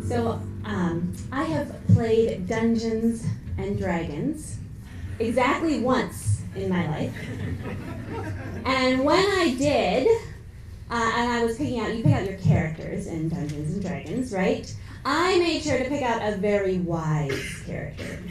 So, I have played Dungeons and Dragons exactly once in my life. And when I did, and I was picking out, you pick out your characters in Dungeons and Dragons, right? I made sure to pick out a very wise character.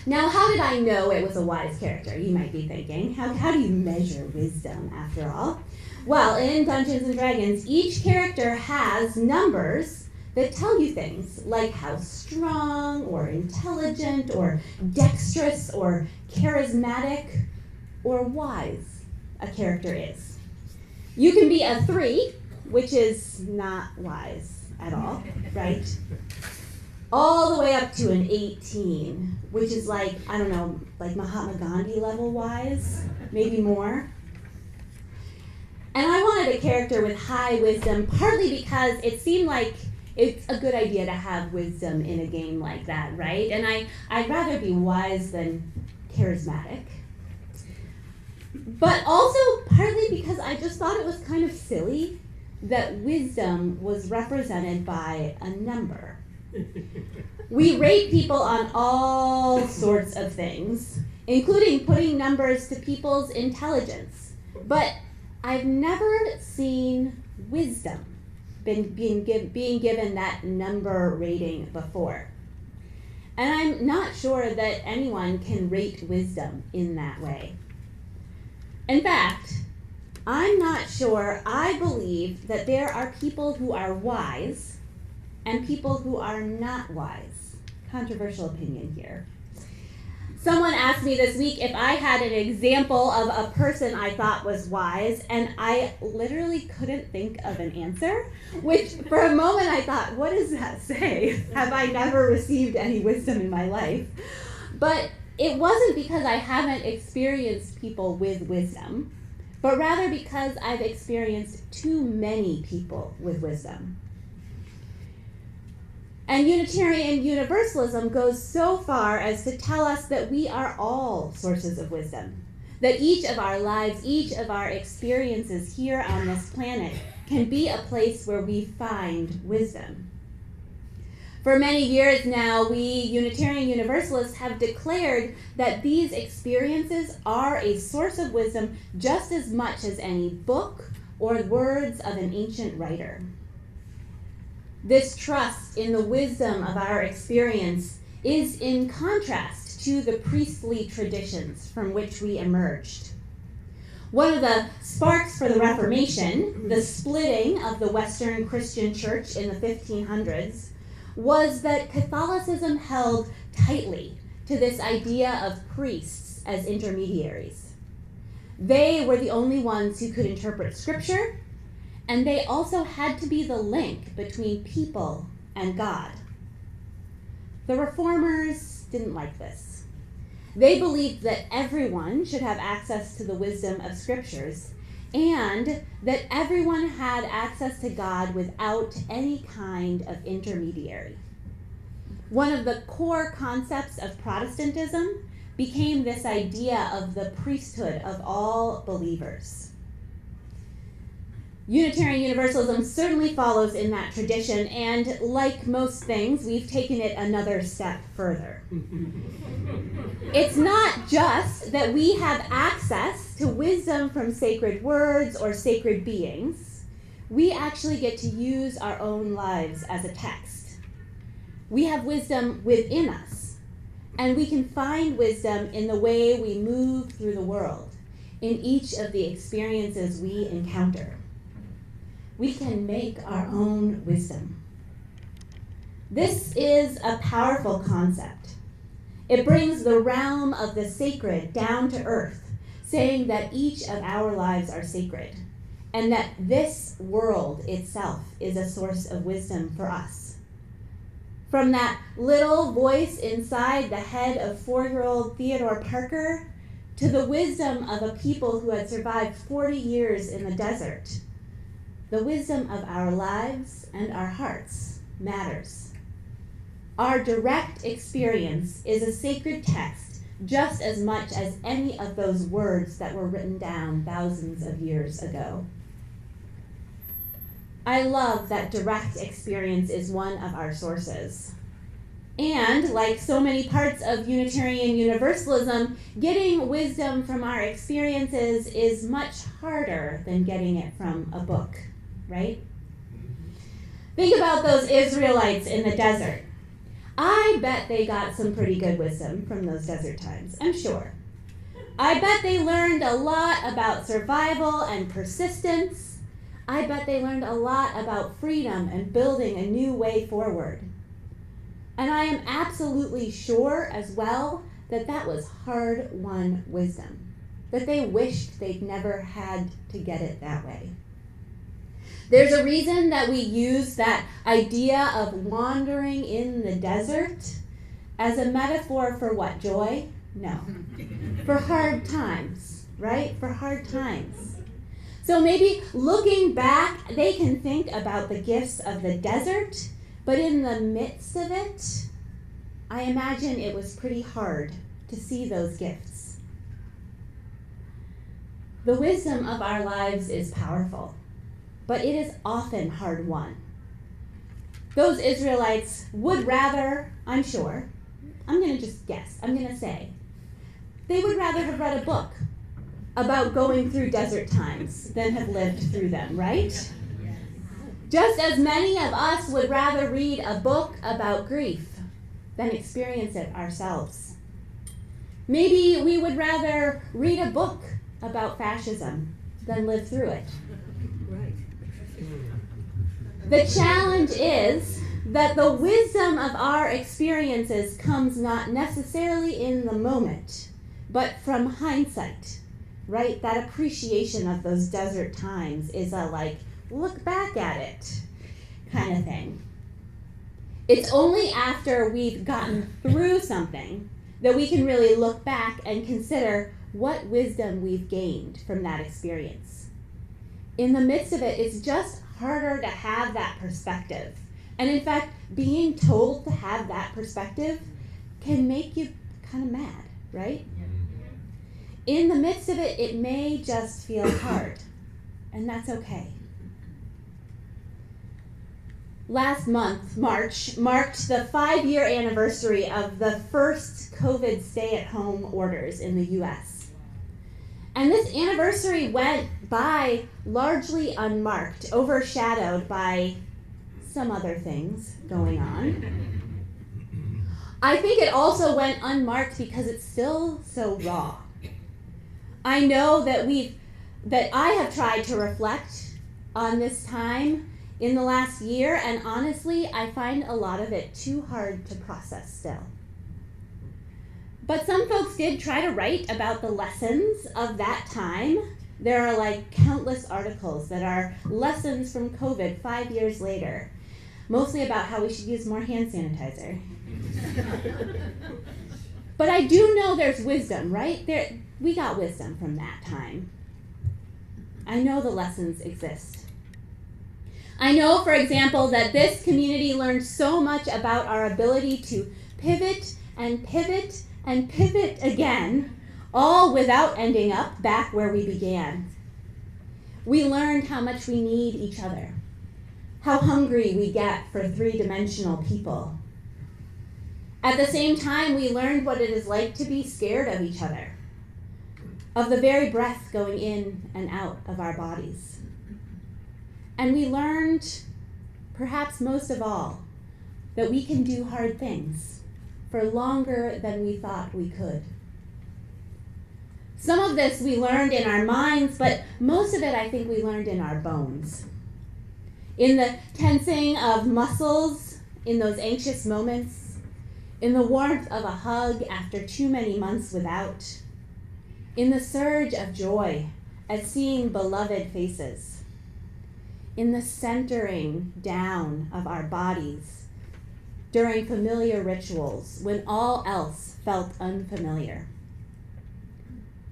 Now, how did I know it was a wise character, you might be thinking? How do you measure wisdom, after all? Well, in Dungeons and Dragons, each character has numbers that tell you things, like how strong, or intelligent, or dexterous, or charismatic, or wise a character is. You can be a 3, which is not wise at all, right? All the way up to an 18, which is like, I don't know, like Mahatma Gandhi level wise, maybe more. And I wanted a character with high wisdom, partly because it seemed like it's a good idea to have wisdom in a game like that, right? And I'd rather be wise than charismatic. But also partly because I just thought it was kind of silly that wisdom was represented by a number. We rate people on all sorts of things, including putting numbers to people's intelligence. But I've never seen wisdom being given that number rating before. And I'm not sure that anyone can rate wisdom in that way. In fact, I'm not sure I believe that there are people who are wise and people who are not wise. Controversial opinion here. Someone asked me this week if I had an example of a person I thought was wise, and I literally couldn't think of an answer, which for a moment I thought, what does that say? Have I never received any wisdom in my life? But it wasn't because I haven't experienced people with wisdom, but rather because I've experienced too many people with wisdom. And Unitarian Universalism goes so far as to tell us that we are all sources of wisdom, that each of our lives, each of our experiences here on this planet can be a place where we find wisdom. For many years now, we Unitarian Universalists have declared that these experiences are a source of wisdom just as much as any book or words of an ancient writer. This trust in the wisdom of our experience is in contrast to the priestly traditions from which we emerged. One of the sparks for the Reformation, the splitting of the Western Christian Church in the 1500s, was that Catholicism held tightly to this idea of priests as intermediaries. They were the only ones who could interpret Scripture, and they also had to be the link between people and God. The Reformers didn't like this. They believed that everyone should have access to the wisdom of Scriptures, and that everyone had access to God without any kind of intermediary. One of the core concepts of Protestantism became this idea of the priesthood of all believers. Unitarian Universalism certainly follows in that tradition, and like most things, we've taken it another step further. It's not just that we have access to wisdom from sacred words or sacred beings. We actually get to use our own lives as a text. We have wisdom within us, and we can find wisdom in the way we move through the world, in each of the experiences we encounter. We can make our own wisdom. This is a powerful concept. It brings the realm of the sacred down to earth, saying that each of our lives are sacred, and that this world itself is a source of wisdom for us. From that little voice inside the head of 4-year-old Theodore Parker to the wisdom of a people who had survived 40 years in the desert, the wisdom of our lives and our hearts matters. Our direct experience is a sacred text just as much as any of those words that were written down thousands of years ago. I love that direct experience is one of our sources. And like so many parts of Unitarian Universalism, getting wisdom from our experiences is much harder than getting it from a book, right? Think about those Israelites in the desert. I bet they got some pretty good wisdom from those desert times, I'm sure. I bet they learned a lot about survival and persistence. I bet they learned a lot about freedom and building a new way forward. And I am absolutely sure as well that that was hard-won wisdom, that they wished they'd never had to get it that way. There's a reason that we use that idea of wandering in the desert as a metaphor for what? Joy? No. For hard times, right? For hard times. So maybe looking back, they can think about the gifts of the desert, but in the midst of it, I imagine it was pretty hard to see those gifts. The wisdom of our lives is powerful, but it is often hard won. Those Israelites would rather, I'm sure, I'm going to just guess, I'm going to say, they would rather have read a book about going through desert times than have lived through them, right? Just as many of us would rather read a book about grief than experience it ourselves. Maybe we would rather read a book about fascism than live through it. The challenge is that the wisdom of our experiences comes not necessarily in the moment, but from hindsight, right? That appreciation of those desert times is a look back at it kind of thing. It's only after we've gotten through something that we can really look back and consider what wisdom we've gained from that experience. In the midst of it, it's just harder to have that perspective. And in fact, being told to have that perspective can make you kind of mad, right? In the midst of it, it may just feel hard, and that's okay. Last month, March, marked the 5-year anniversary of the first COVID stay-at-home orders in the US. And this anniversary went by largely unmarked, overshadowed by some other things going on. I think it also went unmarked because it's still so raw. I know that I have tried to reflect on this time in the last year, and honestly, I find a lot of it too hard to process still. But some folks did try to write about the lessons of that time. There are countless articles that are lessons from COVID 5 years later, mostly about how we should use more hand sanitizer. But I do know there's wisdom, right? We got wisdom from that time. I know the lessons exist. I know, for example, that this community learned so much about our ability to pivot and pivot and pivot again, all without ending up back where we began. We learned how much we need each other, how hungry we get for three-dimensional people. At the same time, we learned what it is like to be scared of each other, of the very breath going in and out of our bodies. And we learned, perhaps most of all, that we can do hard things for longer than we thought we could. Some of this we learned in our minds, but most of it I think we learned in our bones. In the tensing of muscles in those anxious moments, in the warmth of a hug after too many months without, in the surge of joy at seeing beloved faces, in the centering down of our bodies during familiar rituals when all else felt unfamiliar.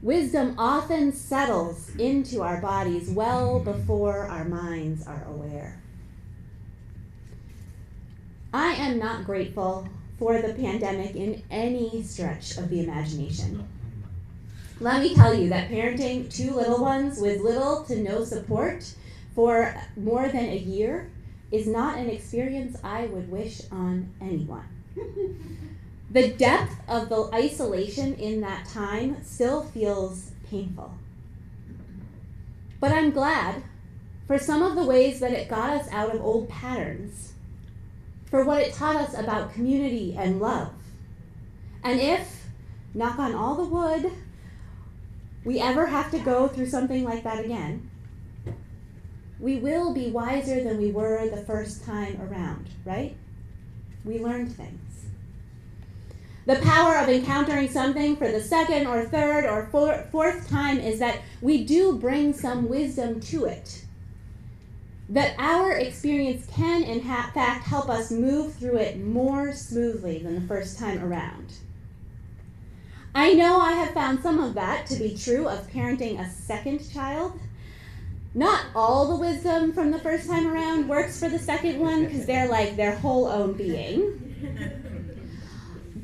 Wisdom often settles into our bodies well before our minds are aware. I am not grateful for the pandemic in any stretch of the imagination. Let me tell you that parenting two little ones with little to no support for more than a year is not an experience I would wish on anyone. The depth of the isolation in that time still feels painful. But I'm glad for some of the ways that it got us out of old patterns, for what it taught us about community and love. And if, knock on all the wood, we ever have to go through something like that again, we will be wiser than we were the first time around, right? We learned things. The power of encountering something for the second or third or fourth time is that we do bring some wisdom to it. That our experience can, in fact, help us move through it more smoothly than the first time around. I know I have found some of that to be true of parenting a second child. Not all the wisdom from the first time around works for the second one because they're like their whole own being.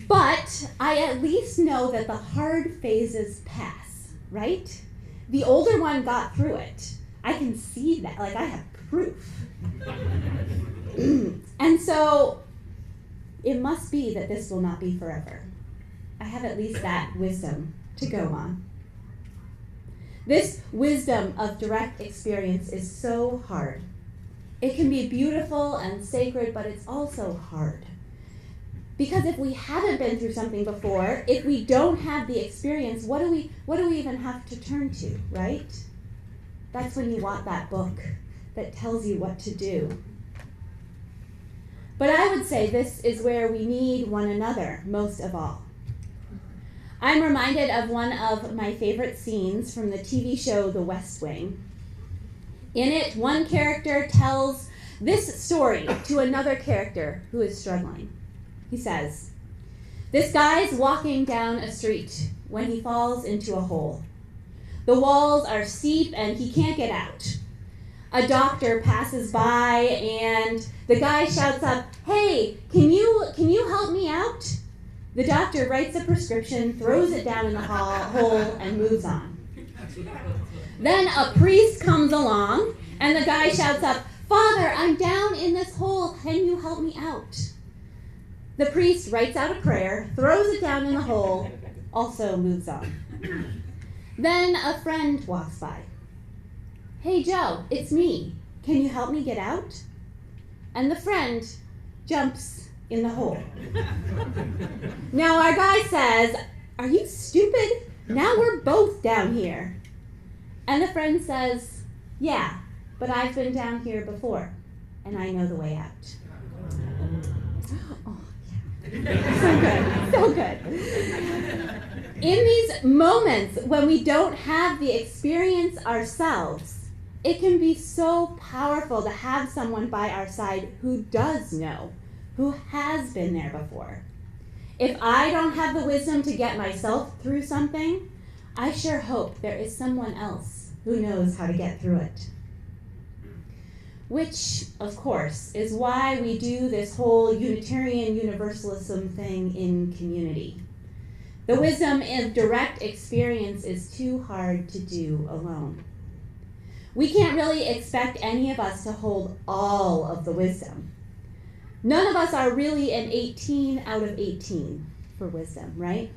But I at least know that the hard phases pass, right? The older one got through it. I can see that, like I have proof. And so it must be that this will not be forever. I have at least that wisdom to go on. This wisdom of direct experience is so hard. It can be beautiful and sacred, but it's also hard. Because if we haven't been through something before, if we don't have the experience, what do we even have to turn to, right? That's when you want that book that tells you what to do. But I would say this is where we need one another most of all. I'm reminded of one of my favorite scenes from the TV show The West Wing. In it, one character tells this story to another character who is struggling. He says, "This guy's walking down a street when he falls into a hole. The walls are steep and he can't get out. A doctor passes by and the guy shouts up, 'Hey, can you help me out?' The doctor writes a prescription, throws it down in the hole, and moves on. Then a priest comes along, and the guy shouts up, 'Father, I'm down in this hole. Can you help me out?' The priest writes out a prayer, throws it down in the hole, also moves on. Then a friend walks by. 'Hey, Joe, it's me. Can you help me get out?' And the friend jumps in the hole. Now our guy says, 'Are you stupid? Now we're both down here.' And the friend says, 'Yeah, but I've been down here before, and I know the way out.'" Oh, yeah. So good. In these moments when we don't have the experience ourselves, it can be so powerful to have someone by our side who does know, who has been there before. If I don't have the wisdom to get myself through something, I sure hope there is someone else who knows how to get through it. Which, of course, is why we do this whole Unitarian Universalism thing in community. The wisdom of direct experience is too hard to do alone. We can't really expect any of us to hold all of the wisdom. None of us are really an 18 out of 18 for wisdom, right?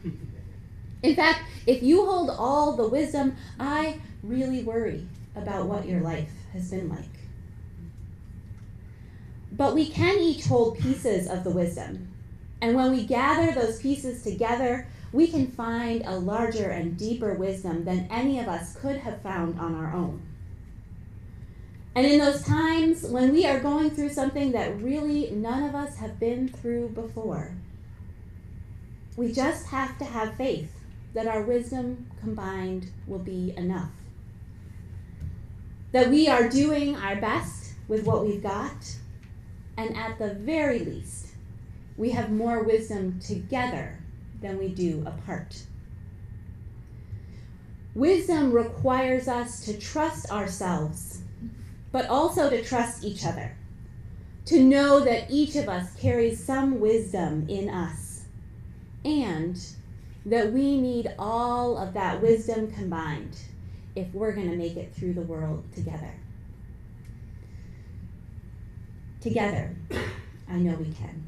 In fact, if you hold all the wisdom, I really worry about what your life has been like. But we can each hold pieces of the wisdom. And when we gather those pieces together, we can find a larger and deeper wisdom than any of us could have found on our own. And in those times when we are going through something that really none of us have been through before, we just have to have faith that our wisdom combined will be enough. That we are doing our best with what we've got, and at the very least, we have more wisdom together than we do apart. Wisdom requires us to trust ourselves, but also to trust each other, to know that each of us carries some wisdom in us, and that we need all of that wisdom combined if we're going to make it through the world together. Together, I know we can.